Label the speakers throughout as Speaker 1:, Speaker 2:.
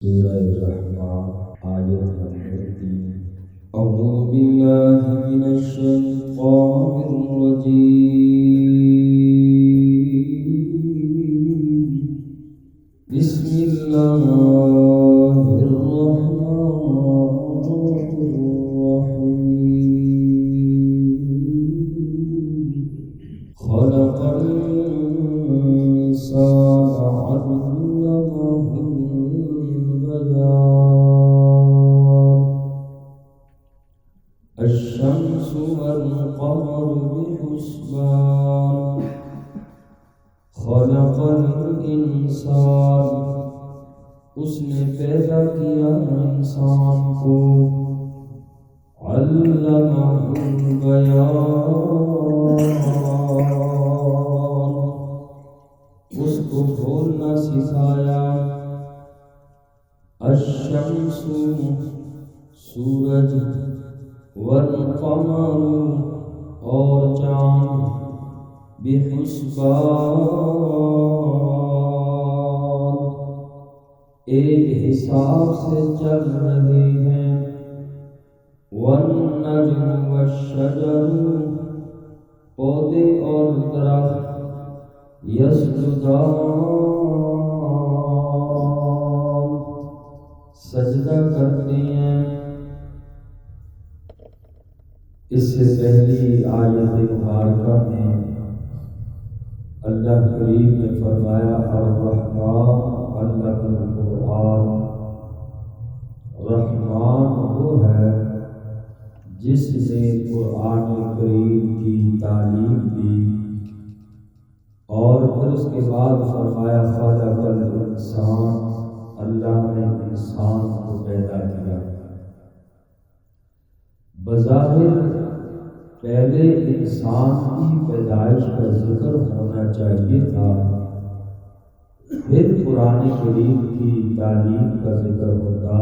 Speaker 1: سورہ الرحمن آیت نمبر 3۔ اعوذ باللہ من الشیطان الرجیم، بسم اللہ الرحمن الرحیم۔ خلق الانسان علمہ الشمس والقمر بحسبان، خلق الانسان، اس نے پیدا کیا انسان کو، علمہ البیان، اس کو بولنا سکھایا۔ الشمس سورج، والقمر اور چاند، بحسبان ایک حساب سے چل رہے ہیں۔ والنجم والشجر پودے اور درخت، یسجدان سجدہ کرتے ہیں۔ اس سے پہلی آیت مبارکہ میں اللہ کریم نے فرمایا الرحمن علم القرآن، رحمان وہ ہے جس نے قرآن کریم کی تعلیم دی، اور پھر اس کے بعد فرمایا خلق الانسان، اللہ نے انسان کو پیدا کیا۔ بظاہر پہلے انسان کی پیدائش کا ذکر ہونا چاہیے تھا، پھر قرآن کریم کی تعلیم کا ذکر ہوتا،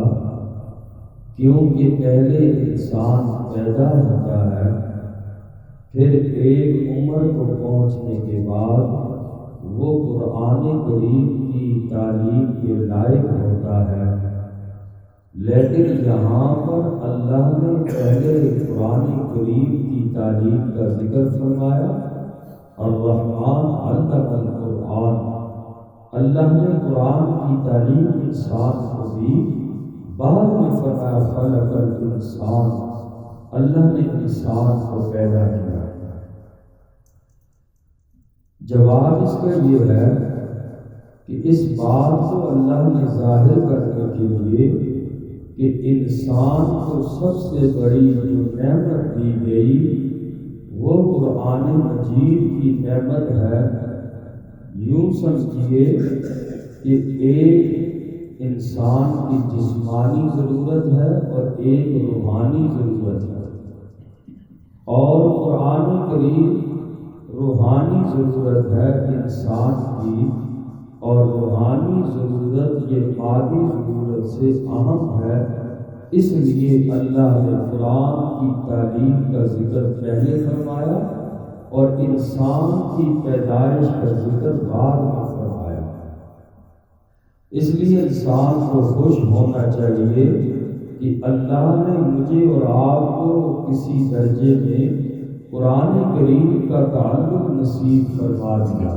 Speaker 1: کیونکہ پہلے انسان پیدا ہوتا ہے، پھر ایک عمر کو پہنچنے کے بعد وہ قرآن کریم کی تعلیم کے لائق ہوتا ہے۔ لیکن یہاں پر اللہ نے پہلے قرآن کریم کی تعلیم کا ذکر فرمایا، الرحمن علم القرآن، اللہ نے قرآن کی تعلیم انسان کو دی، بعد میں فرمایا خلق الانسان، اللہ نے انسان کو پیدا کیا۔ جواب اس کا یہ ہے کہ اس بات کو اللہ نے ظاہر کرنے کے لیے کہ انسان کو سب سے بڑی جو نعمت دی گئی وہ قرآن مجید کی نعمت ہے۔ یوں سمجھیے کہ ایک انسان کی جسمانی ضرورت ہے اور ایک روحانی ضرورت ہے، اور قرآن کریم روحانی ضرورت ہے انسان کی، اور روحانی ضرورت یہ مادی ضرورت سے اہم ہے۔ اس لیے اللہ نے قرآن کی تعلیم کا ذکر پہلے فرمایا اور انسان کی پیدائش کا ذکر بعد میں فرمایا۔ اس لیے انسان کو خوش ہونا چاہیے کہ اللہ نے مجھے اور آپ کو کسی درجے میں قرآن کریم کا تعلق نصیب فرما دیا۔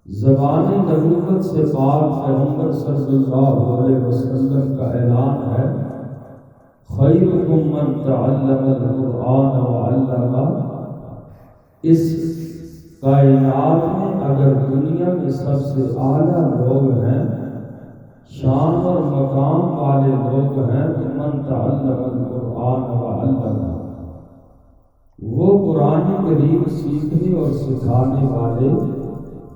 Speaker 1: زبان نبوت سے پاک پیغمبر صلی اللہ علیہ وسلم کا اعلان ہے، خیرکم من تعلم القرآن وعلمہ۔ اس کائنات میں اگر دنیا میں سب سے اعلیٰ لوگ ہیں، شان اور مقام والے لوگ ہیں، تو من تعلم القرآن وعلمہ، وہ قرآن کریم سیکھنے اور سکھانے والے۔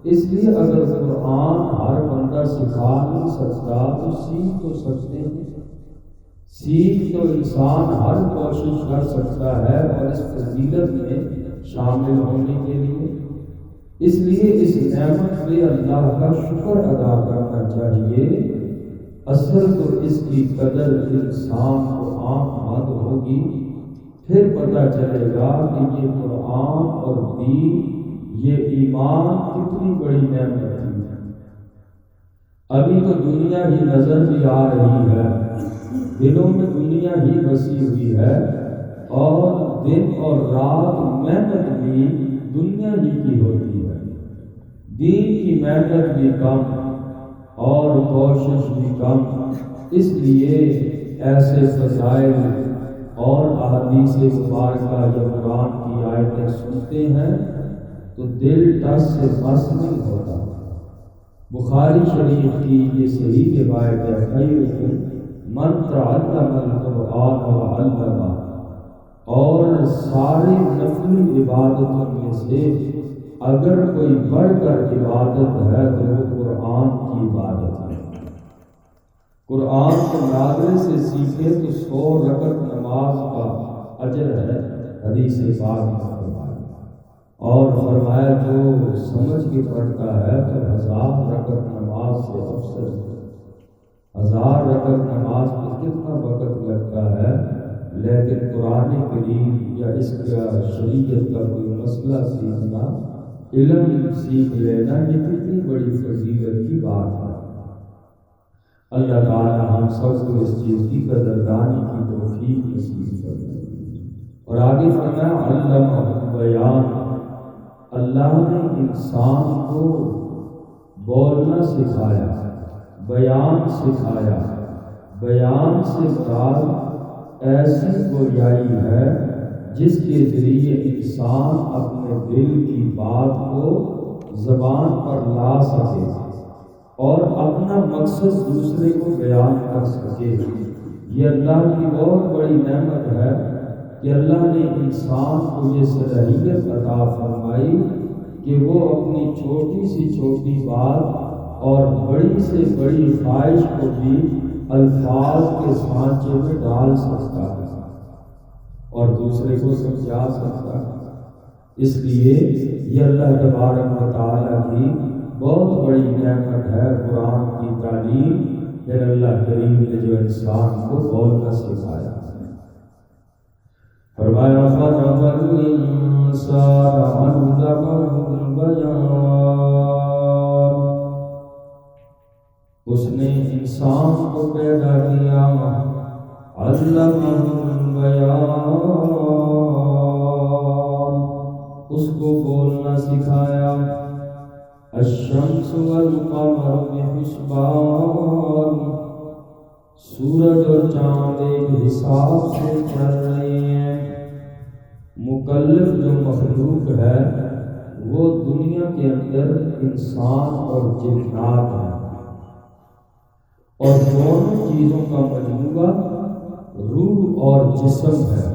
Speaker 1: اس لیے اگر قرآن ہر بندہ سکھا نہیں سکتا تو سیکھ تو سکتے ہیں، سیکھ تو انسان ہر کوشش کر سکتا ہے اور اس فضیلت میں شامل ہونے کے لیے۔ اس لیے اس نعمت پہ اللہ کا شکر ادا کرنا چاہیے۔ اصل تو اس کی قدر انسان کو آنکھ بند ہوگی، پھر پتہ چلے گا کہ یہ قرآن اور دین، یہ ایمان کتنی بڑی نعمت ہے۔ ابھی تو دنیا ہی نظر بھی آ رہی ہے، دلوں میں دنیا ہی بسی ہوئی ہے، اور دن اور رات محنت بھی دنیا ہی کی ہوتی ہے، دین کی محنت بھی کم اور کوشش بھی کم۔ اس لیے ایسے فضائل اور احادیث مبارکہ یا قرآن کی آیتیں سنتے ہیں تو دل ٹس سے بس نہیں ہوتا۔ بخاری شریف کی یہ صحیح روایت ہے، خیرکم من تعلم القرآن وعلمہ، اور ساری نفلی عبادتوں میں سے اگر کوئی بڑھ کر عبادت ہے تو وہ قرآن کی عبادت ہے۔ قرآن کے ناظرے سے سیکھے تو 100 رکعت نماز کا اجر ہے، حدیث پاک میں فرمایا، اور فرمایا جو سمجھ کے پڑھتا ہے تو 1000 رکعت نماز سے افضل ہے۔ 1000 رکعت نماز میں کتنا وقت لگتا ہے، لیکن قرآن کریم یا اس کا شریعت کا کوئی مسئلہ سیکھنا، علم سیکھ لینا، یہ کتنی بڑی فضیلت کی بات ہے۔ اللہ تعالی ہم سب کو اس چیز کی قدردانی کی توفیق نصیب فرمائے۔ اور آگے فرمایا علمہ بیان، اللہ نے انسان کو بولنا سکھایا، بیان سکھایا۔ بیان سے مراد ایسی گویائی ہے جس کے ذریعے انسان اپنے دل کی بات کو زبان پر لا سکے اور اپنا مقصد دوسرے کو بیان کر سکے۔ یہ اللہ کی بہت بڑی نعمت ہے کہ اللہ نے انسان کو یہ صلاحیت عطا فرمائی کہ وہ اپنی چھوٹی سی چھوٹی بات اور بڑی سے بڑی خواہش کو بھی الفاظ کے سانچے میں ڈال سکتا ہے اور دوسرے کو سمجھا سکتا ہے۔ اس لیے یہ اللہ تبارک و تعالیٰ کی بہت بڑی نعمت ہے قرآن کی تعلیم، پھر اللہ کریم نے جو انسان کو بولنا سکھایا۔ فرمایا خلق الانسان علمہ البیان، اس نے انسان کو پیدا کیا، علمہ البیان، اس کو بولنا سکھایا۔ الشمس والقمر بحسبان، سورج اور چاند ایک حساب سے چل رہے ہیں۔ مکلف جو مخلوق ہے وہ دنیا کے اندر انسان اور جنات ہیں، اور دونوں چیزوں کا مجموعہ روح اور جسم ہے۔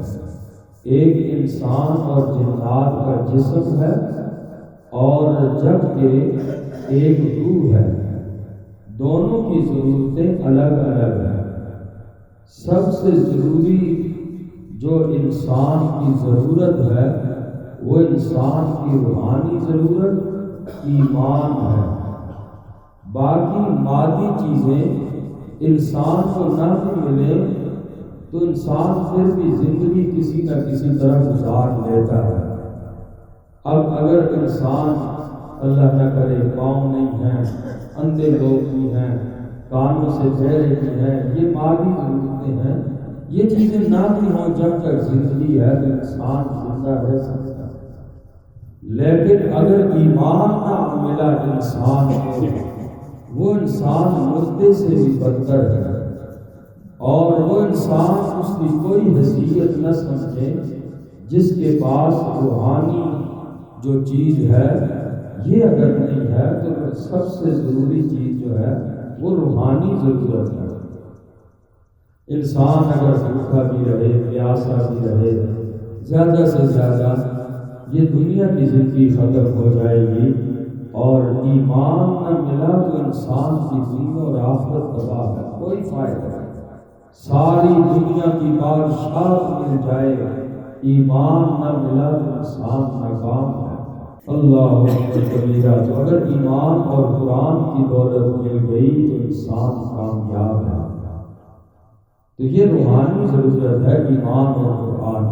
Speaker 1: ایک انسان اور جنات کا جسم ہے اور جبکہ ایک روح ہے، دونوں کی ضرورتیں الگ الگ ہیں۔ سب سے ضروری جو انسان کی ضرورت ہے وہ انسان کی روحانی ضرورت ایمان ہے۔ باقی مادی چیزیں انسان کو نہ بھی ملے تو انسان پھر بھی زندگی کسی نہ کسی طرح گزار لیتا ہے۔ اب اگر انسان اللہ نہ کرے پاؤں نہیں ہیں، اندھے لوگ بھی ہیں، کانوں سے بہرے بھی ہیں، یہ مادی ضرورتیں ہیں، یہ چیزیں نہ بھی ہوں جب تک زندگی ہے تو انسان زندہ رہ سکتا ہے۔ لیکن اگر ایمان نہ ملا انسان کو، وہ انسان مردے سے بھی بدتر ہے، اور وہ انسان اس کی کوئی حیثیت نہ سمجھے جس کے پاس روحانی جو چیز ہے یہ اگر نہیں ہے تو سب سے ضروری چیز جو ہے وہ روحانی ضرورت ہے۔ انسان اگر بھوکا بھی رہے، پیاسا بھی رہے، زیادہ سے زیادہ یہ دنیا کی زندگی ختم ہو جائے گی، اور ایمان نہ ملا تو انسان کی دین اور آخرت تباہ ہے، کوئی فائدہ نہیں۔ ساری دنیا کی بادشاہت مل جائے، ایمان نہ ملا تو انسان ناکام ہے۔ اللہ اکبر کبیرہ۔ تو اگر ایمان اور قرآن کی دولت مل گئی تو انسان کامیاب ہے۔ تو یہ روحانی ضرورت ہے ایمان اور قرآن۔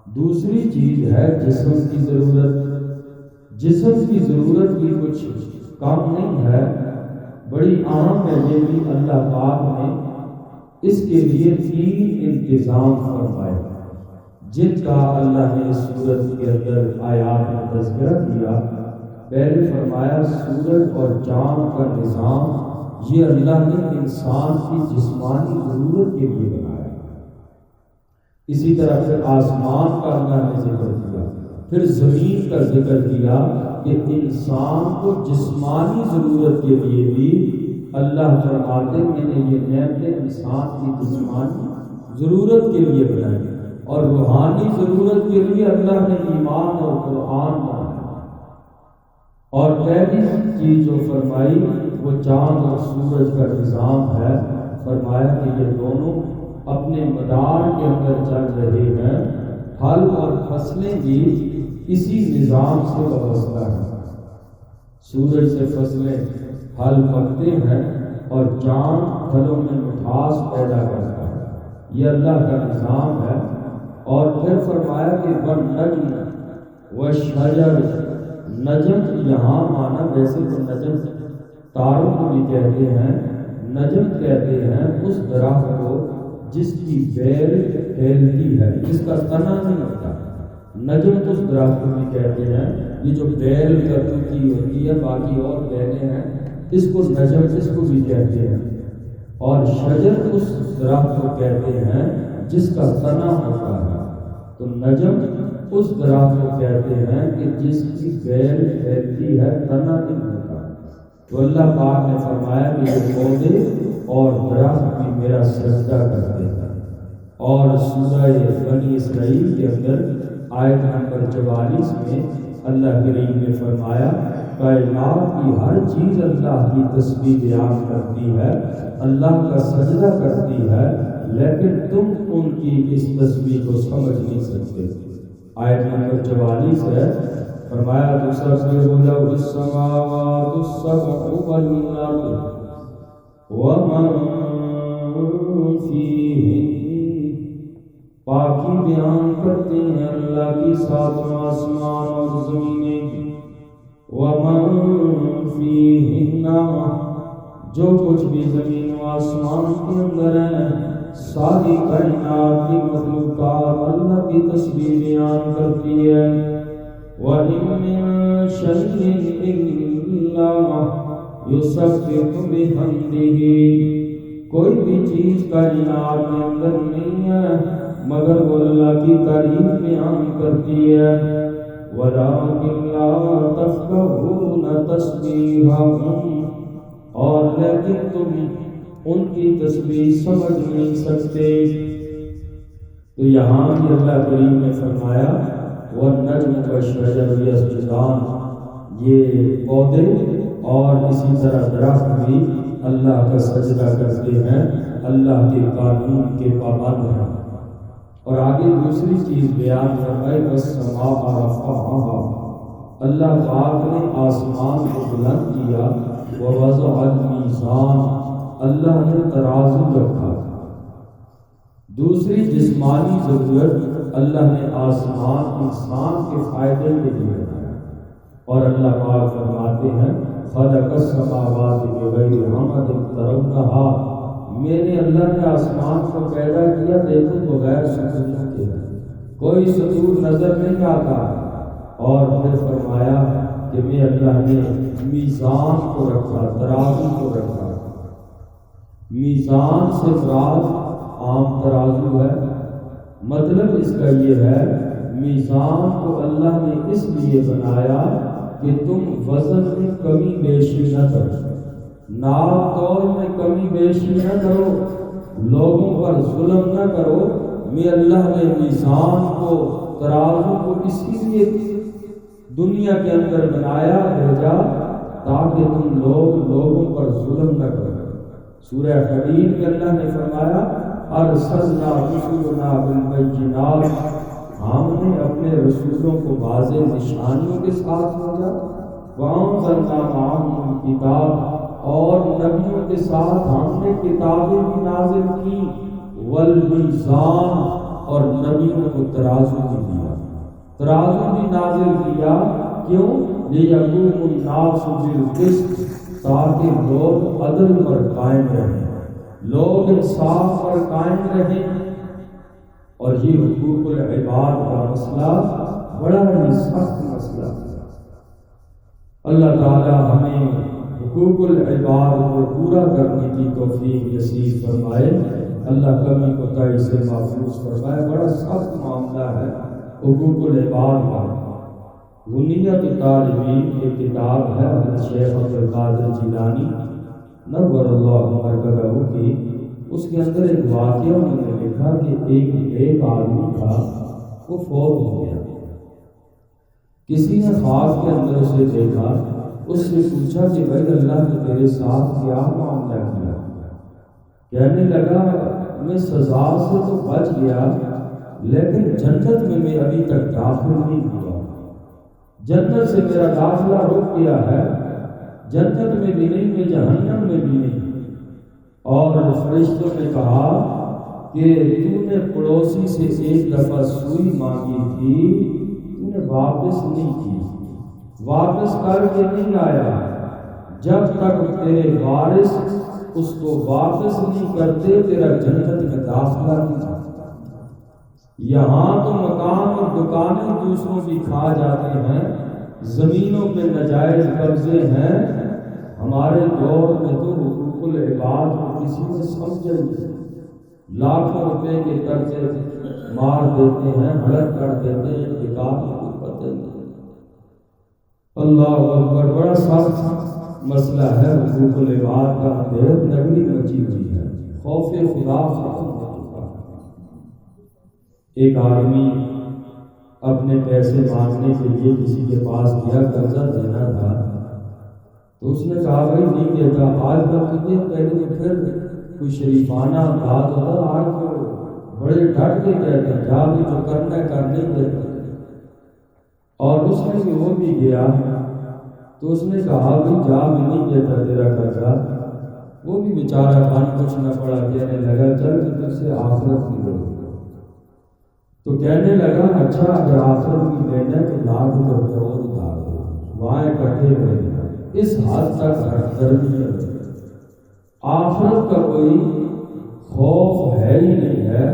Speaker 1: دوسری چیز ہے جسم کی ضرورت۔ جسم کی ضرورت بھی کچھ کم نہیں ہے، بڑی اہم ہے یہ بھی، اللہ پاک نے اس کے لیے 3 انتظام فرمائے جن کا اللہ نے سورت کے اندر آیات میں تذکرہ کیا۔ پہلے فرمایا سورج اور چاند کا نظام یہ اللہ نے انسان کی جسمانی ضرورت کے لیے بنایا۔ اسی طرح پھر آسمان کا اللہ نے ذکر کیا، پھر زمین کا ذکر کیا کہ انسان کو جسمانی ضرورت کے لیے بھی اللہ فرماتے میں نے یہ نعمتیں انسان کی جسمانی ضرورت کے لیے بنائی، اور روحانی ضرورت کے لیے اللہ نے ایمان اور قرآن بنایا۔ اور پہلی چیز جو فرمائی وہ چاند اور سورج کا نظام ہے۔ فرمایا کہ یہ دونوں اپنے مدار کے اندر چل رہے ہیں، پھل اور فصلیں بھی اسی نظام سے وابستہ ہیں۔ سورج سے فصلیں پھل پکتے ہیں اور چاند پھلوں میں مٹھاس پیدا کرتا ہے، یہ اللہ کا نظام ہے۔ اور پھر فرمایا کہ والنجم والشجر، نجم یہاں مانا ویسے تو نجم تاروں کو بھی کہتے ہیں، نجم کہتے ہیں اس درخت کو جس کی بیل پھیلتی ہے، جس کا تنا نہیں ہوتا، نجم اس درخت کو بھی کہتے ہیں۔ یہ جو بیل کی ہوتی ہے، باقی اور بیلیں ہیں، اس کو نجم اس کو بھی کہتے ہیں۔ اور شجر اس درخت کو کہتے ہیں جس کا تنا ہوتا ہے، تو نجم اس درخت کو کہتے ہیں کہ جس کی بیل پھیلتی ہے، تنا نہیں ہوتا۔ تو اللہ پاک نے فرمایا کہ یہ پودے اور درخت بھی میرا سجدہ کرتے ہیں۔ اور سورہ بنی اسرائیل کے اندر آیت نمبر 44 میں اللہ کریم نے فرمایا کائنات کی ہر چیز اللہ کی تسبیح بیان کرتی ہے، اللہ کا سجدہ کرتی ہے، لیکن تم ان کی اس تسبیح کو سمجھ نہیں سکتے۔ آیت نمبر 44 ہے، فرمایا تسبح لہ السماوات السبع والارض ومن فیہن، پاکی بیان کرتے ہیں اللہ کی 7 آسمان اور زمینیں، ومن فیہن، جو کچھ بھی زمین و آسمان کے اندر ہیں، ساری کائنات کی مخلوقات اللہ کی تسبیح بیان کرتی ہے۔ وَإِن مِّن شَيْءٍ إِلَّا يُسَبِّحُ بِحَمْدِهِ، کوئی بھی چیز کائنات کے اندر نہیں ہے مگر وہ اللہ کی تعریف بیان کرتی ہے۔ وَلَٰكِن لَّا تَفْقَهُونَ تَسْبِيحَهُمْ، اور لیکن تم ان کی تسبیح سمجھ نہیں سکتے۔ تو یہاں بھی اللہ کریم نے فرمایا والنجم والشجر یسجدان، یہ پودے اور اسی طرح درخت بھی اللہ کا سجدہ کرتے ہیں، اللہ کے قانون کے پابند ہیں۔ اور آگے دوسری چیز بیان فرمائی والسماء رفعہا، اللہ پاک نے آسمان کو بلند کیا، ووضع المیزان، اللہ نے ترازو رکھا۔ دوسری جسمانی ضرورت اللہ نے آسمان انسان کے فائدے کے لیے بنایا، اور اللہ پاک فرماتے ہیں خلق السماوات بغیر عمد ترونہا، میرے اللہ نے آسمان کو پیدا کیا دیکھو بغیر ستونوں کے، کوئی ستون نظر نہیں آتا۔ اور پھر فرمایا کہ میں اللہ نے میزان کو رکھا، ترازو کو رکھا۔ میزان سے مراد عام ترازو ہے، مطلب اس کا یہ ہے میزان کو اللہ نے اس لیے بنایا کہ تم وزن میں کمی بیشی نہ کرو، ناپ تول میں کمی بیشی نہ کرو، لوگوں پر ظلم نہ کرو۔ میں اللہ نے میزان کو، ترازو کو اسی لیے دنیا کے اندر بنایا، بھیجا تاکہ تم لوگوں پر ظلم نہ کرو۔ سورہ حدید میں اللہ نے فرمایا ارسلنا رسولنا بالبینات، ہم نے اپنے رسولوں کو واضح نشانیوں کے ساتھ بھیجا، وانزلنا معہم الکتاب، اور نبیوں کے ساتھ ہم نے کتابیں بھی نازل کی، والمیزان، اور نبیوں کو ترازو بھی دیا، ترازو بھی نازل کیا۔ کیوں؟ لیقوم الناس بالقسط، تاکہ لوگ عدل پر قائم رہیں، لوگ انصاف پر قائم رہیں۔ اور یہ حقوق العباد کا مسئلہ بڑا ہی سخت مسئلہ ہے۔ اللہ تعالی ہمیں حقوق العباد کو پورا کرنے کی توفیق نصیب فرمائے، اللہ کمی کوتاہی سے محفوظ فرمائے۔ بڑا سخت معاملہ ہے حقوق العباد کا۔ غنیت الطالبین ایک کتاب ہے حضرت شیخ عبد القادر جیلانی نور اللہ مرکزہ کی، اس کے اندر ایک واقعہ انہوں نے لکھا کہ ایک آدمی تھا، وہ فوت ہو گیا۔ کسی نے خواب کے اندر اسے دیکھا، اس سے پوچھا کہ بھائی اللہ نے تیرے ساتھ کیا معاملہ کیا؟ کہنے لگا میں سزا سے تو بچ گیا، لیکن جنت میں ابھی تک داخل نہیں ہوا، جنت سے میرا داخلہ رک گیا ہے، جنت میں بھی نہیں، میں جہنم میں بھی نہیں۔ اور فرشتوں نے کہا کہ تو نے پڑوسی سے ایک دفعہ سوئی مانگی تھی، تو نے واپس نہیں کی، واپس کر کے نہیں آیا، جب تک تیرے وارث اس کو واپس نہیں کرتے تیرا جنت میں داخلہ نہیں جاتا۔ یہاں تو مکان اور دکانیں دوسروں کی کھا جاتے ہیں، زمینوں پہ ناجائز قبضے ہیں۔ ہمارے دور میں تو حقوق العباد کو کسی نے سمجھا نہیں، لاکھوں روپے کے قرضے مار دیتے ہیں، ہڑپ کر دیتے ہیں، انتقال کو پتہ نہیں۔ اللہ اکبر، بڑا سخت مسئلہ ہے حقوق العباد کا، اندھیر نگری مچی ہوئی ہے، خوف خدا ختم ہو چکا ہے۔ ایک آدمی اپنے پیسے مانگنے کے لیے کسی کے پاس گیا، قرضہ دینا تھا، تو اس نے کہا بھائی نہیں دیتا، آج بات تجھے پہلے تو پھر کوئی شریفانہ انداز ہوتا، آج تو بڑے ڈٹ کے کہتے ہیں جا بھی جو کرنا ہے کر نہیں دیتا۔ اور اس نے وہ بھی گیا تو اس نے کہا بھائی جا بھی نہیں دیتا تیرا قرضہ، وہ بھی بیچارہ کان پوچھنا پڑا، کہنے لگا چل کہ تجھ سے آخرت نہیں لو۔ تو کہنے لگا اچھا اگر آخرت کی لینا ہے تو لاکھ روپے اور ادھار دو، وہاں اکٹھے ہوئے۔ اس حد تک ہٹ درمی ہے، آخرت کا کوئی خوف ہے ہی نہیں ہے۔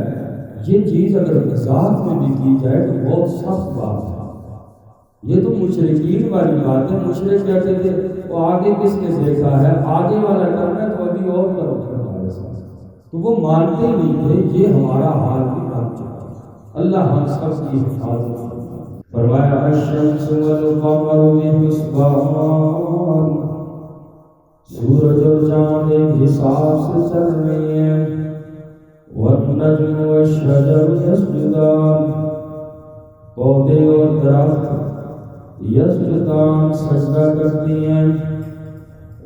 Speaker 1: یہ چیز اگر مذاق میں بھی کی جائے تو بہت سخت بات ہے۔ یہ تو مشرکین والی بات ہے، مشرک کہتے تھے وہ آگے کس نے دیکھا ہے، آگے والا کرنا ہے تو ابھی اور کرو ہمارے ساتھ، تو وہ مانتے نہیں تھے۔ یہ ہمارا حال بھی بن چکا ہے، اللہ ہم سب کی حفاظت فرمایا الشمس والقمر بحسبان، سورج اور چاند ایک حساب سے چل رہی ہیں، والنجم والشجر یسجدان، پودے اور درخت یسجدان سجدہ کرتی ہیں،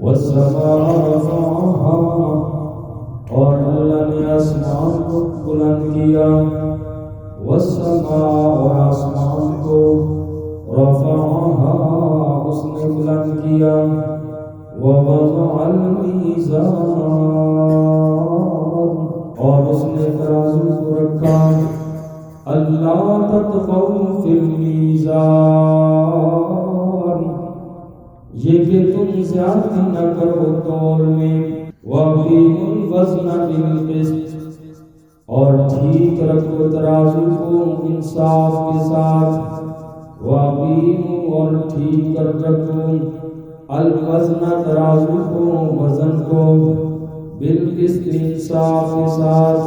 Speaker 1: والسماء رفعہا، اور اللہ نے آسمان کو بلند کیا، والسماء اور آسمان کو رفعہا اس نے بلند کیا، ووضع المیزان اور اس نے ترازو کو رکھا، اللہ تطغوا فی المیزان، یہ کہ تم زیادتی نہ کرو تول میں، وَأَقِیمُوا الْوَزْنَ بِالْقِسْطِ، اور ٹھیک رکھو ترازو کو انصاف کے ساتھ، وَأَقِیمُوا اور ٹھیک کر رکھو الوزن ترازو کو، وزن کو، بالقسط انصاف کے ساتھ،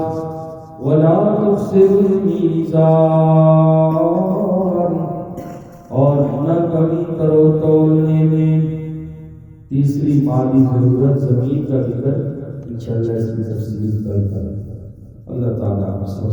Speaker 1: ولا تخسروا المیزان اور نہ کمی کرو تولنے میں۔ تیسری مادی ضرورت زمین کا ذکر انشاءاللہ اس کی تفصیل کل کریں۔ اللہ تعالیٰ ہم سب کو